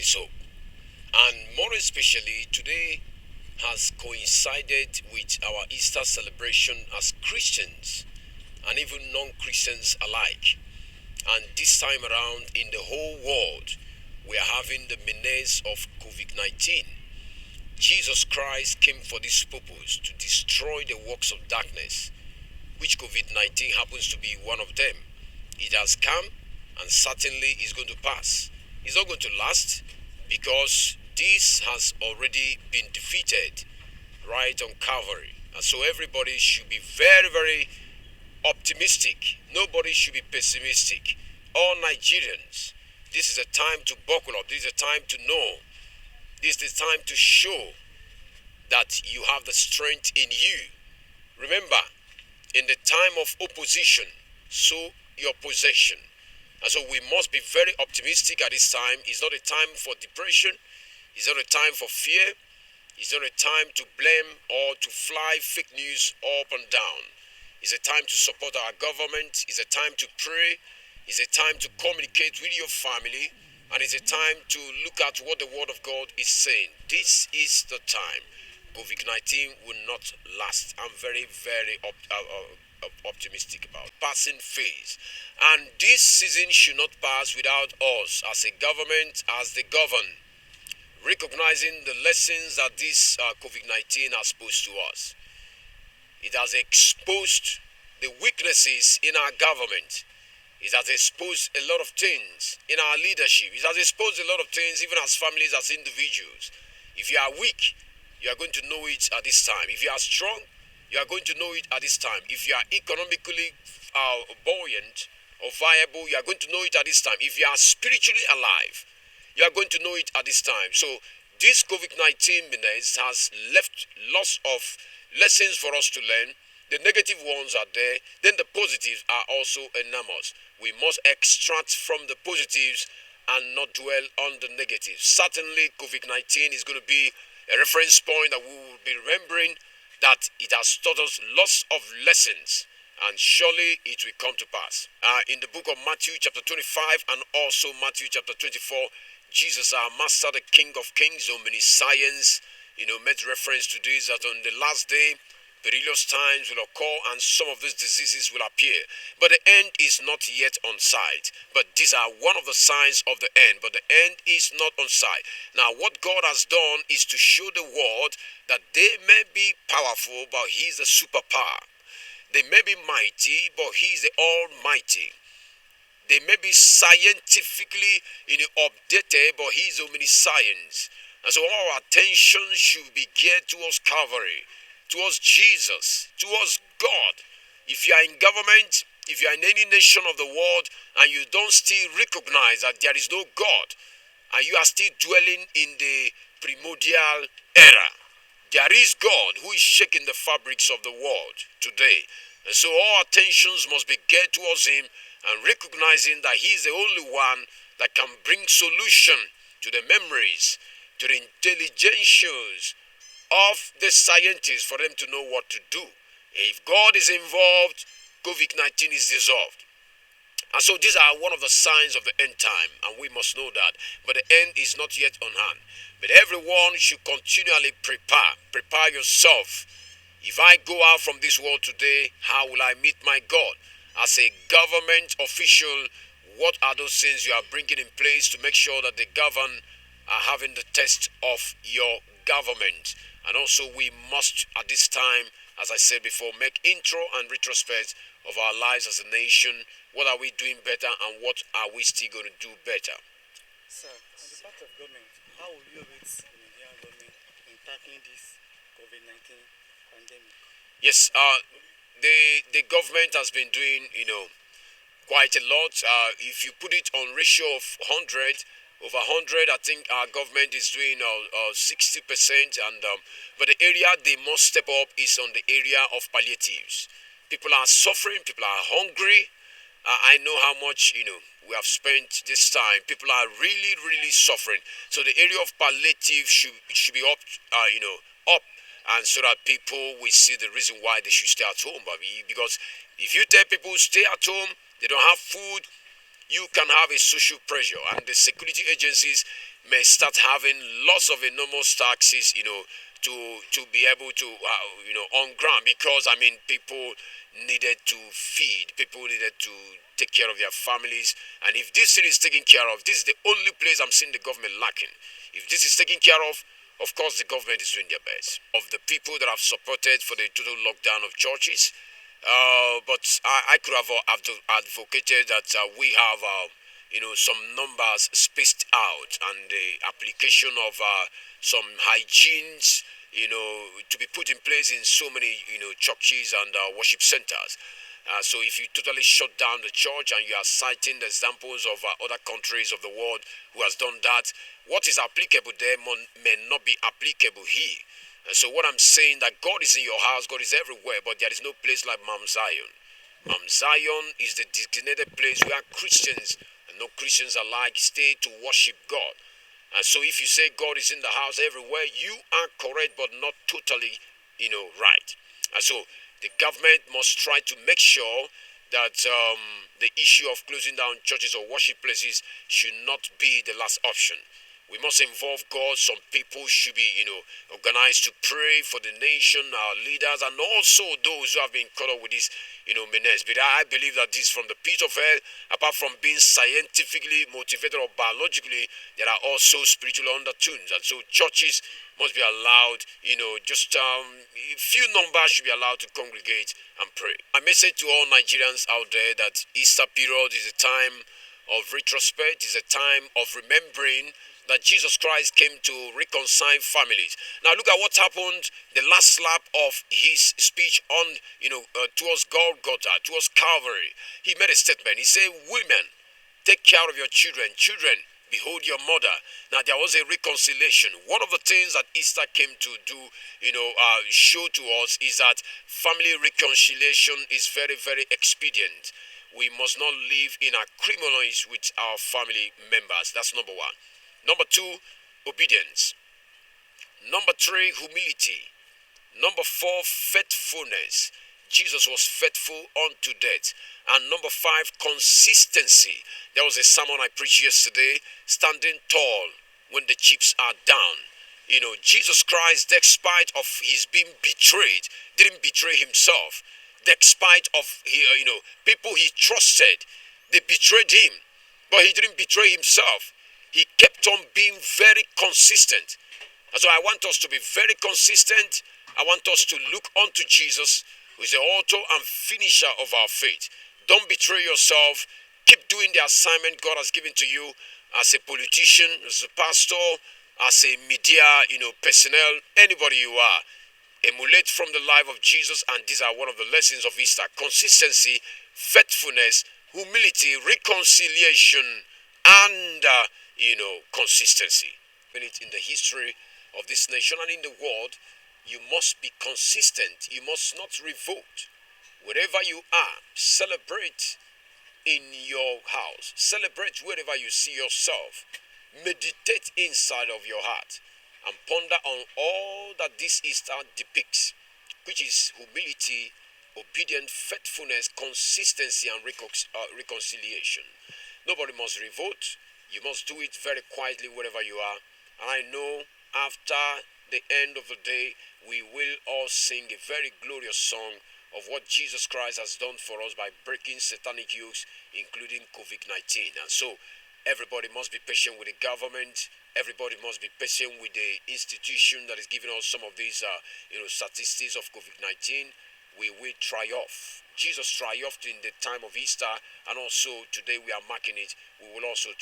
So, and more especially today has coincided with our Easter celebration as Christians and even non-Christians alike. And this time around in the whole world, we are having the menace of COVID-19. Jesus Christ came for this purpose to destroy the works of darkness, which COVID-19 happens to be one of them. It has come and certainly is going to pass. It's not going to last because this has already been defeated right on Calvary. And so everybody should be very, very optimistic. Nobody should be pessimistic. All Nigerians, this is a time to buckle up. This is a time to know. This is the time to show that you have the strength in you. Remember, in the time of opposition, sow your possession. And so we must be very optimistic at this time. It's not a time for depression. It's not a time for fear. It's not a time to blame or to fly fake news up and down. It's a time to support our government. It's a time to pray. It's a time to communicate with your family. And it's a time to look at what the Word of God is saying. This is the time. COVID-19 will not last. I'm very, very optimistic about passing phase. And this season should not pass without us as a government, as the governed, recognizing the lessons that this COVID-19 has posed to us. It has exposed the weaknesses in our government. It has exposed a lot of things in our leadership. It has exposed a lot of things even as families, as individuals. If you are weak, you are going to know it at this time. If you are strong, you are going to know it at this time. If you are economically buoyant or viable, you are going to know it at this time. If you are spiritually alive, you are going to know it at this time. So this COVID-19 menace has left lots of lessons for us to learn. The negative ones are there, then the positives are also enormous. We must extract from the positives and not dwell on the negatives. Certainly COVID-19 is going to be a reference point that we will be remembering, that it has taught us lots of lessons, and surely it will come to pass. In the book of Matthew chapter 25 and also Matthew chapter 24, Jesus, our Master, the King of Kings, omniscience, made reference to this, that on the last day, perilous times will occur and some of these diseases will appear. But the end is not yet on sight. But these are one of the signs of the end. But the end is not on sight. Now what God has done is to show the world that they may be powerful, but He is the superpower. They may be mighty, but He is the Almighty. They may be scientifically updated, but He is omniscience. And so all our attention should be geared towards Calvary, towards Jesus, towards God. If you are in government, if you are in any nation of the world, and you don't still recognize that there is no God, and you are still dwelling in the primordial era, there is God who is shaking the fabrics of the world today. And so all attentions must be geared towards Him, and recognizing that He is the only one that can bring solution to the memories, to the intelligences of the scientists, for them to know what to do. If God is involved, COVID-19 is dissolved. And so these are one of the signs of the end time, and we must know that. But the end is not yet on hand. But everyone should continually prepare. Prepare yourself. If I go out from this world today, how will I meet my God? As a government official, what are those things you are bringing in place to make sure that the governed are having the test of your government? And also we must at this time, as I said before, make intro and retrospect of our lives as a nation. What are we doing better and what are we still going to do better? Sir, on the part of government, how will you rate the Nigerian government in tackling this COVID-19 pandemic? Yes, the government has been doing, quite a lot. If you put it on ratio of 100, over 100, I think our government is doing 60%. And but the area they must step up is on the area of palliatives. People are suffering. People are hungry. I know how much we have spent this time. People are really, really suffering. So the area of palliative should be up, up, and so that people will see the reason why they should stay at home. Because if you tell people stay at home, they don't have food, you can have a social pressure, and the security agencies may start having lots of enormous taxes, to be able to, on ground, because I mean, people needed to feed, people needed to take care of their families, and if this thing is taken care of, this is the only place I'm seeing the government lacking. If this is taken care of course, the government is doing their best. Of the people that have supported for the total lockdown of churches, but I could have advocated that we have, some numbers spaced out, and the application of some hygienes, to be put in place in so many, churches and worship centers. So if you totally shut down the church and you are citing the examples of other countries of the world who has done that, what is applicable there may not be applicable here. And so what I'm saying, that God is in your house, God is everywhere, but there is no place like Mount Zion. Mount Zion is the designated place where Christians and non-Christians alike stay to worship God. And so if you say God is in the house everywhere, you are correct, but not totally, right. And so the government must try to make sure that the issue of closing down churches or worship places should not be the last option. We must involve God. Some people should be, organized to pray for the nation, our leaders, and also those who have been caught up with this, menace. But I believe that this, from the pit of hell, apart from being scientifically motivated or biologically, there are also spiritual undertones. And so churches must be allowed, just a few numbers should be allowed to congregate and pray. My message to all Nigerians out there, that Easter period is a time of retrospect, is a time of remembering that Jesus Christ came to reconcile families. Now look at what happened the last lap of his speech on, towards Golgotha, towards Calvary. He made a statement. He said, "Women, take care of your children. Children, behold your mother." Now there was a reconciliation. One of the things that Easter came to do, show to us, is that family reconciliation is very, very expedient. We must not live in acrimonies with our family members. That's number one. Number two, obedience. Number three, humility. Number four, faithfulness. Jesus was faithful unto death. And number five, consistency. There was a sermon I preached yesterday, standing tall when the chips are down. Jesus Christ, despite of his being betrayed, didn't betray himself. Despite of, people he trusted, they betrayed him, but he didn't betray himself. He kept on being very consistent. And so I want us to be very consistent. I want us to look unto Jesus, who is the author and finisher of our faith. Don't betray yourself. Keep doing the assignment God has given to you as a politician, as a pastor, as a media, personnel, anybody you are. Emulate from the life of Jesus, and these are one of the lessons of Easter: consistency, faithfulness, humility, reconciliation, and consistency. In the history of this nation and in the world, you must be consistent. You must not revolt. Wherever you are, celebrate in your house. Celebrate wherever you see yourself. Meditate inside of your heart and ponder on all that this Easter depicts, which is humility, obedience, faithfulness, consistency, and reconciliation. Nobody must revolt. You must do it very quietly wherever you are. And I know after the end of the day, we will all sing a very glorious song of what Jesus Christ has done for us by breaking satanic yokes, including COVID-19. And so everybody must be patient with the government. Everybody must be patient with the institution that is giving us some of these, statistics of COVID-19. We will triumph. Jesus triumphed in the time of Easter, and also today we are marking it. We will also